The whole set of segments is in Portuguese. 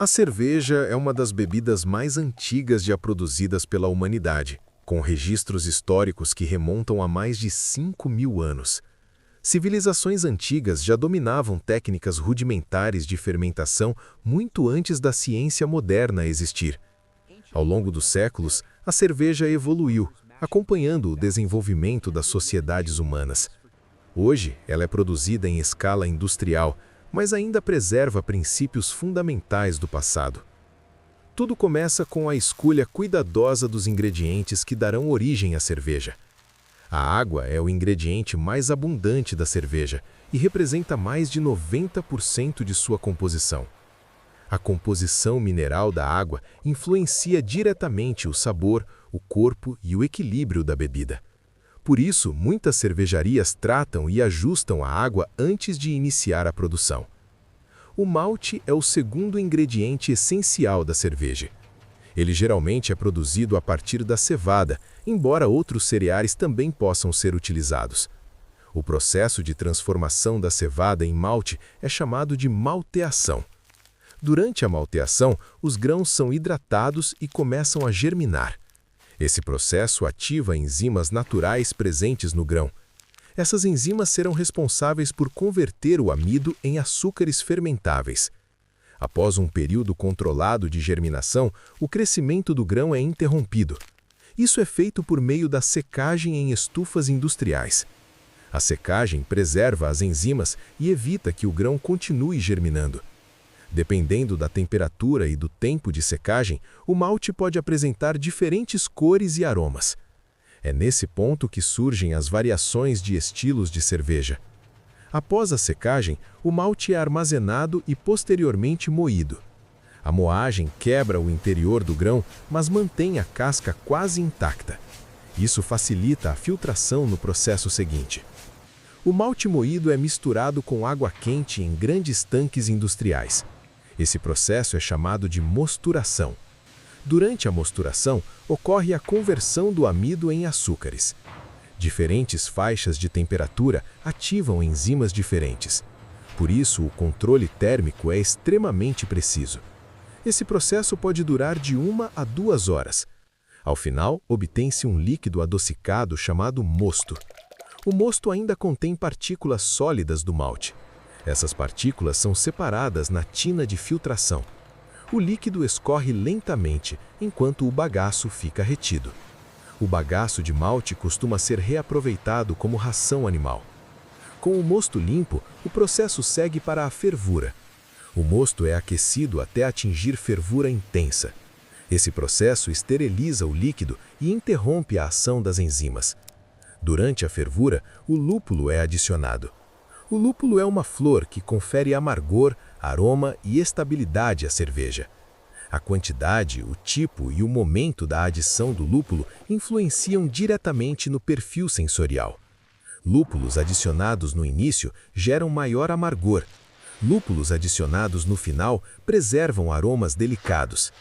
A cerveja é uma das bebidas mais antigas já produzidas pela humanidade, com registros históricos que remontam a mais de 5.000 anos. Civilizações antigas já dominavam técnicas rudimentares de fermentação muito antes da ciência moderna existir. Ao longo dos séculos, a cerveja evoluiu, acompanhando o desenvolvimento das sociedades humanas. Hoje, ela é produzida em escala industrial, mas ainda preserva princípios fundamentais do passado. Tudo começa com a escolha cuidadosa dos ingredientes que darão origem à cerveja. A água é o ingrediente mais abundante da cerveja e representa mais de 90% de sua composição. A composição mineral da água influencia diretamente o sabor, o corpo e o equilíbrio da bebida. Por isso, muitas cervejarias tratam e ajustam a água antes de iniciar a produção. O malte é o segundo ingrediente essencial da cerveja. Ele geralmente é produzido a partir da cevada, embora outros cereais também possam ser utilizados. O processo de transformação da cevada em malte é chamado de malteação. Durante a malteação, os grãos são hidratados e começam a germinar. Esse processo ativa enzimas naturais presentes no grão. Essas enzimas serão responsáveis por converter o amido em açúcares fermentáveis. Após um período controlado de germinação, o crescimento do grão é interrompido. Isso é feito por meio da secagem em estufas industriais. A secagem preserva as enzimas e evita que o grão continue germinando. Dependendo da temperatura e do tempo de secagem, o malte pode apresentar diferentes cores e aromas. É nesse ponto que surgem as variações de estilos de cerveja. Após a secagem, o malte é armazenado e posteriormente moído. A moagem quebra o interior do grão, mas mantém a casca quase intacta. Isso facilita a filtração no processo seguinte. O malte moído é misturado com água quente em grandes tanques industriais. Esse processo é chamado de mosturação. Durante a mosturação, ocorre a conversão do amido em açúcares. Diferentes faixas de temperatura ativam enzimas diferentes. Por isso, o controle térmico é extremamente preciso. Esse processo pode durar de 1 a 2 horas. Ao final, obtém-se um líquido adocicado chamado mosto. O mosto ainda contém partículas sólidas do malte. Essas partículas são separadas na tina de filtração. O líquido escorre lentamente, enquanto o bagaço fica retido. O bagaço de malte costuma ser reaproveitado como ração animal. Com o mosto limpo, o processo segue para a fervura. O mosto é aquecido até atingir fervura intensa. Esse processo esteriliza o líquido e interrompe a ação das enzimas. Durante a fervura, o lúpulo é adicionado. O lúpulo é uma flor que confere amargor, aroma e estabilidade à cerveja. A quantidade, o tipo e o momento da adição do lúpulo influenciam diretamente no perfil sensorial. Lúpulos adicionados no início geram maior amargor. Lúpulos adicionados no final preservam aromas delicados.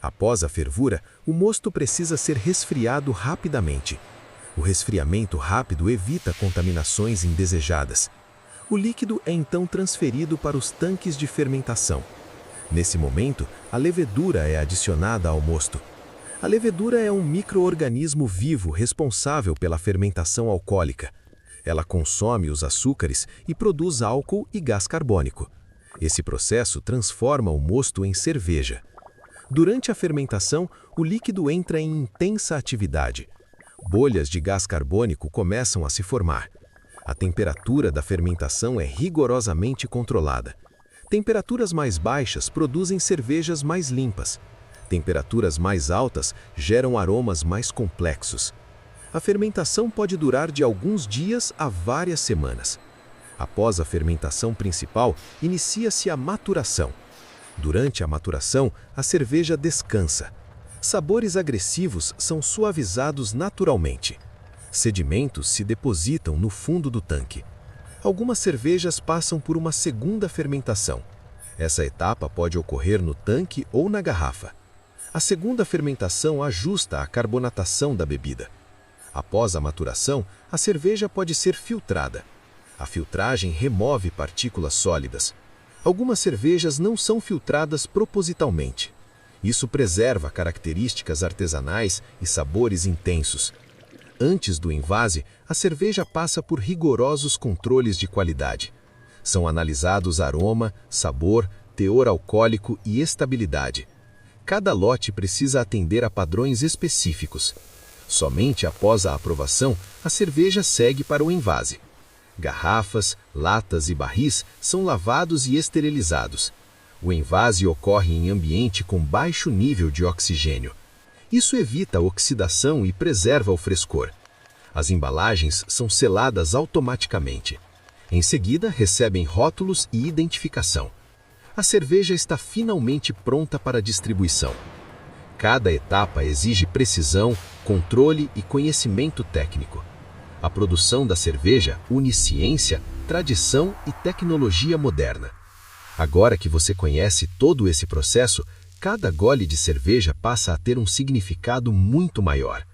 Após a fervura, o mosto precisa ser resfriado rapidamente. O resfriamento rápido evita contaminações indesejadas. O líquido é então transferido para os tanques de fermentação. Nesse momento, a levedura é adicionada ao mosto. A levedura é um micro-organismo vivo responsável pela fermentação alcoólica. Ela consome os açúcares e produz álcool e gás carbônico. Esse processo transforma o mosto em cerveja. Durante a fermentação, o líquido entra em intensa atividade. Bolhas de gás carbônico começam a se formar. A temperatura da fermentação é rigorosamente controlada. Temperaturas mais baixas produzem cervejas mais limpas. Temperaturas mais altas geram aromas mais complexos. A fermentação pode durar de alguns dias a várias semanas. Após a fermentação principal, inicia-se a maturação. Durante a maturação, a cerveja descansa. Sabores agressivos são suavizados naturalmente. Sedimentos se depositam no fundo do tanque. Algumas cervejas passam por uma segunda fermentação. Essa etapa pode ocorrer no tanque ou na garrafa. A segunda fermentação ajusta a carbonatação da bebida. Após a maturação, a cerveja pode ser filtrada. A filtragem remove partículas sólidas. Algumas cervejas não são filtradas propositalmente. Isso preserva características artesanais e sabores intensos. Antes do envase, a cerveja passa por rigorosos controles de qualidade. São analisados aroma, sabor, teor alcoólico e estabilidade. Cada lote precisa atender a padrões específicos. Somente após a aprovação, a cerveja segue para o envase. Garrafas, latas e barris são lavados e esterilizados. O envase ocorre em ambiente com baixo nível de oxigênio. Isso evita a oxidação e preserva o frescor. As embalagens são seladas automaticamente. Em seguida, recebem rótulos e identificação. A cerveja está finalmente pronta para distribuição. Cada etapa exige precisão, controle e conhecimento técnico. A produção da cerveja une ciência, tradição e tecnologia moderna. Agora que você conhece todo esse processo, cada gole de cerveja passa a ter um significado muito maior.